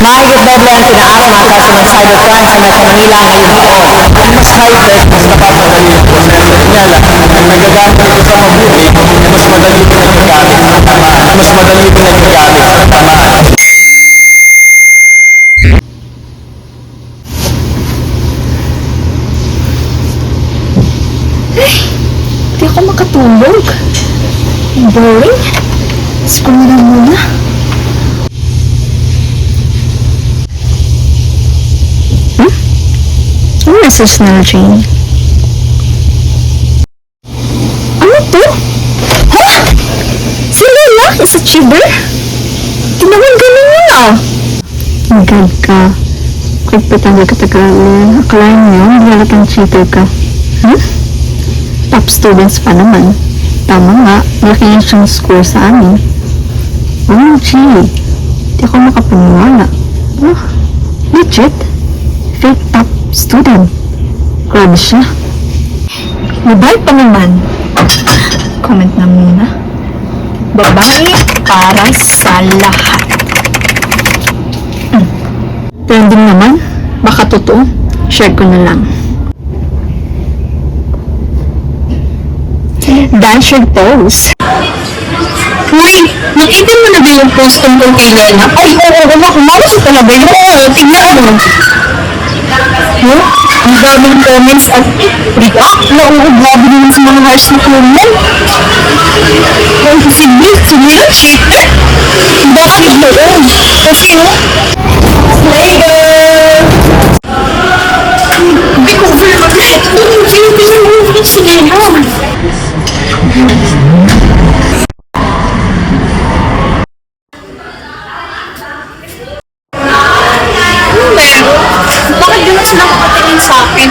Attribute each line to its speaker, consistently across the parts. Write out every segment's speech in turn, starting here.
Speaker 1: Mahigit doble ang pinaaring ang kaso ng cybercrime sa Metro Manila ngayong taon.
Speaker 2: Mas high-tech, mas napapadali ang proseso niya at nagagamit ito sa mabuti, mas madali pinagagamit sa tamaan. Mas madali pinagagamit sa tamaan.
Speaker 3: Hindi ako makatulog. Ang boring. School na lang muna. Ano message na, Jane? Ano to? Ha? Si Lola is a cheater? Tinawagan mo na. Magad ka. Kagpatanga ka tagal. Akalain mo yun, hindi halatang cheater ka. Top students pa naman. Tama nga, malaki yung siyang score sa amin. OMG, di ako makapaniwala. Oh, legit? Fake top student. Grabe siya. Mabay pa naman. Comment na muna. Babae para sa lahat. Trending naman. Baka totoo. Share ko na lang. Dasher pose. Uy, nakita mo na ba yung post tungkol kay Lola? Ay, oo, kumakas talaga yun. Oo, tingnan mo. Huh? Ang daming comments at react na grabe naman sa mga harsh na comment. Si Lola, cheater. Bakit doon? Kasi, Slay girl! Hindi ko over bakit. Hindi ko si Lola. Bakit di mo sila makatingin sa akin?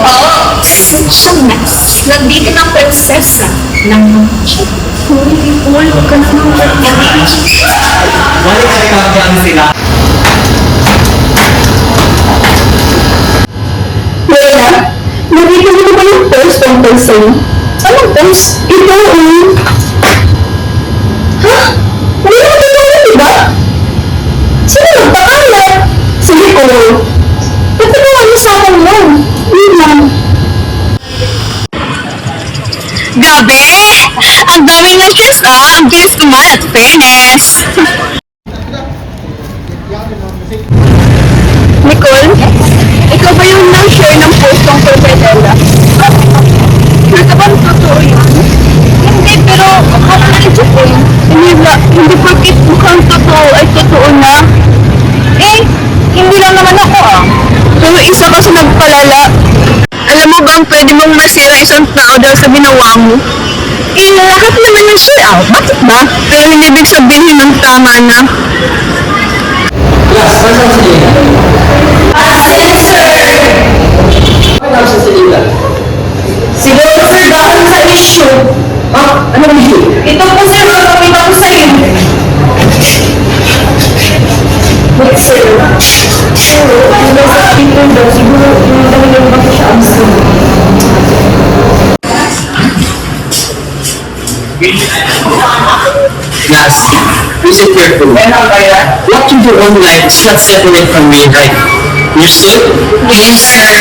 Speaker 3: Oo, siyang mess. Nandito ng prinsesa ng magic. Huwag ka na ng magic.
Speaker 2: Wala kayo kagyan sila.
Speaker 3: Lola, nakita mo ba yung post tungkol sa'yo? Anong post? Ito, Ha? Hindi mo totoo, diba? Sino nagpakalat? Sige ko. Natagawa mo sa akin mo. Yun lang. Gabi! Ang daming messages Ang bilis kumalat. Fairness! Nicole? Ikaw ba yung nang-share ng post tungkol kay Lola? Ito ba totoo yun? Hindi, pero akala na ito eh. Hindi porkit mukhang totoo ay totoo na. Eh, hindi lang naman ako Pero isa kasi nagpalala. Alam mo bang pwede mong masira isang tao dahil sa ginawa mo? Eh, lahat naman ng share Bakit ba? Pero hindi ibig sabihin ng tama na.
Speaker 2: Class, saan si Lila? Saan si Lila?
Speaker 1: Siguro sir, dahil sa issue.
Speaker 2: Anong issue?
Speaker 1: Ito po sir, papakita ko sa iyo. Wait sir. Pero, yung sa people daw, siguro yung dahil yung bakit siya ang
Speaker 2: Class, listen carefully. What you do online is not separate from real life. Understood?
Speaker 1: Yes sir.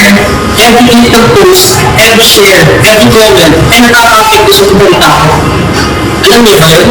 Speaker 2: Every little post, every share, every comment, ay nakaka-affect sa ibang tao. Alam niyo ba yun?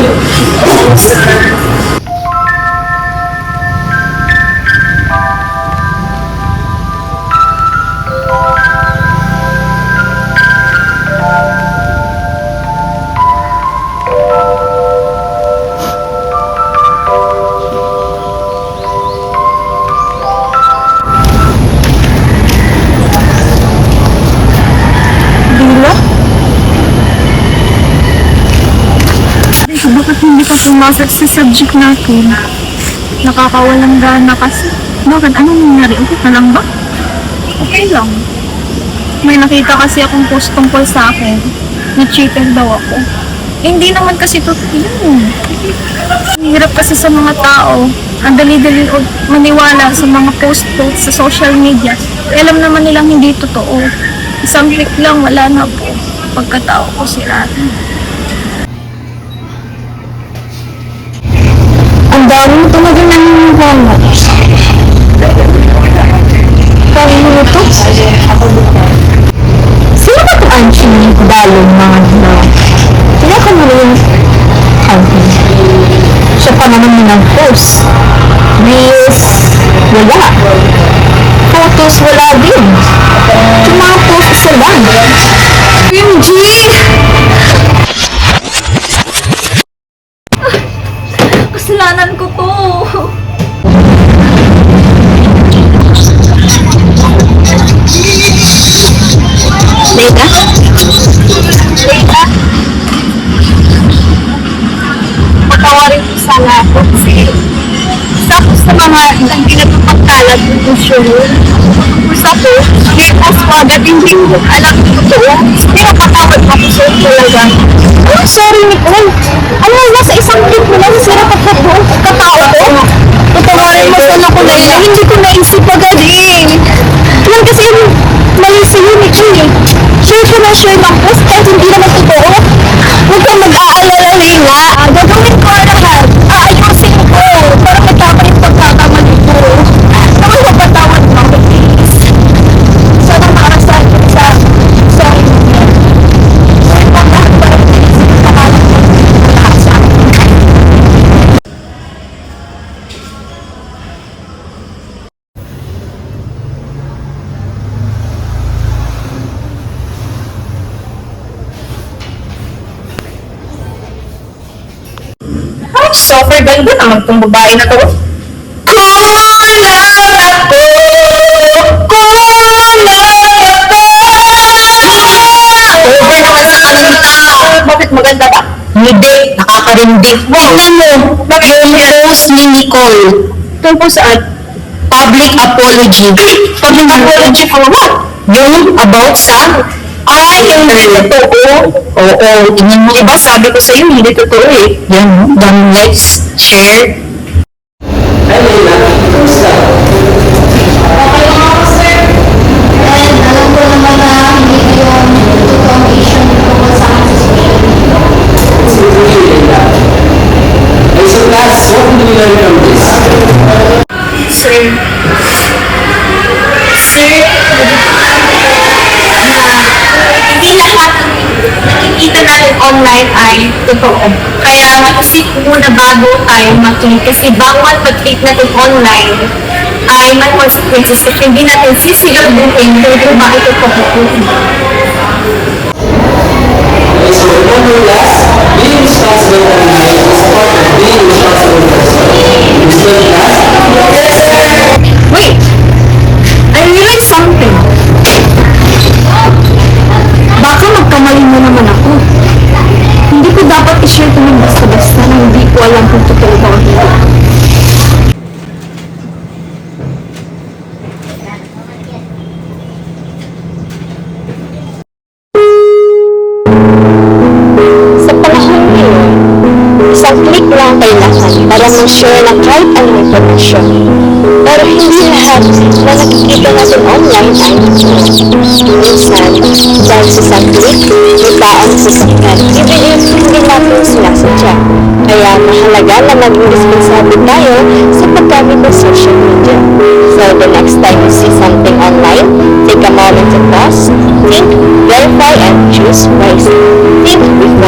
Speaker 3: Bakit hindi ka pumasok sa subject natin? Nakakawalang gana kasi. Bakit? Anong nangyari? Okay ka lang ba? Okay lang. May nakita kasi akong post tungkol sa akin. Na-cheated daw ako. Eh, hindi naman kasi totoo yun. Hirap kasi sa mga tao. Ang dali-dali maniwala sa mga post-post sa social media. Eh, alam naman nilang hindi totoo. Isang click lang, wala na po. Pagkatao ko sila. dami mo talaga naniniwala mo. Dami mo ito? Sino ba ito Angie Dalong mga na? Kaya ka mo yung company. Siya pa naman ng post. Reels, wala. Photos, wala din. Yung mga posts sa lang. MG! Kasalanan ko to. Leila? Leila? Patawarin mo sana ako kasi tapos sa mga hindi na pagkalat ng show. Tapos ko, tapos ko agad hindi ko alam ko totoo. Pero patawad mo ako sa talaga. Oh, sorry Nicole. Ano, nasa isang clip mo lang sira ka po. Katao ko. Patawarin mo sana ko na ila. Hindi ko naisip agad eh. Yan kasi yung mali sa'yo Nicole eh. Share ko na share ng post kahit hindi naman totoo. Huwag kang mag-aalala Leila. Gagawin ko ang lahat. Aayusin ko. Para magkakaroon pagkakamali ko. Naman mapatawad mo ako please. Sana makasahan ko sa sorry mo yan. Sorry mo lahat para please. Pakalang ko lahat sa akin.
Speaker 1: Super ganda naman itong babae na to. Over naman sa kanta. Bakit maganda ba? Hindi, nakakarindi. Tingnan mo, yung post ni Nicole. Tungkol saan? Public apology. Public apology for what? Yung about sa hindi totoo. Oo, diba sabi ko sa'yo, hindi totoo eh. Yan, then let's share.
Speaker 2: Hi, Leila. Kamusta?
Speaker 4: Okay lang ako, sir. And alam ko naman na hindi ko yung totoong issue tungkol sa akin sa social media.
Speaker 2: It's good to hear, Leila. Hey, so class, what can we learn from this?
Speaker 1: Sir, hindi lahat ng nakikita natin online ay totoo. Kaya isip muna bago tayo mag-click kasi bawat pag-click natin online ay may consequences kasi hindi natin sisiguraduhin kung ba ito totoo.
Speaker 2: Okay, so remember class, being responsible online is part of being responsible person. Understood, class?
Speaker 3: Wait! I realized something. Baka magkamali mo naman ako. Hindi ko dapat i-share ito ng basta-basta na hindi ko alam kung totoo ba o hindi. Sa panahon ngayon, isang click lang kailangan para ma-share na kahit anong information. Pero hindi lahat na nakikita natin online ay totoo. Minsan, dahil sa isang click, may taong sasaktan, even if hindi natin sinasadya. Kaya mahalaga na maging responsable tayo sa paggamit ng social media. So the next time you see something online, take a moment to pause, think, verify, and choose wisely. Think before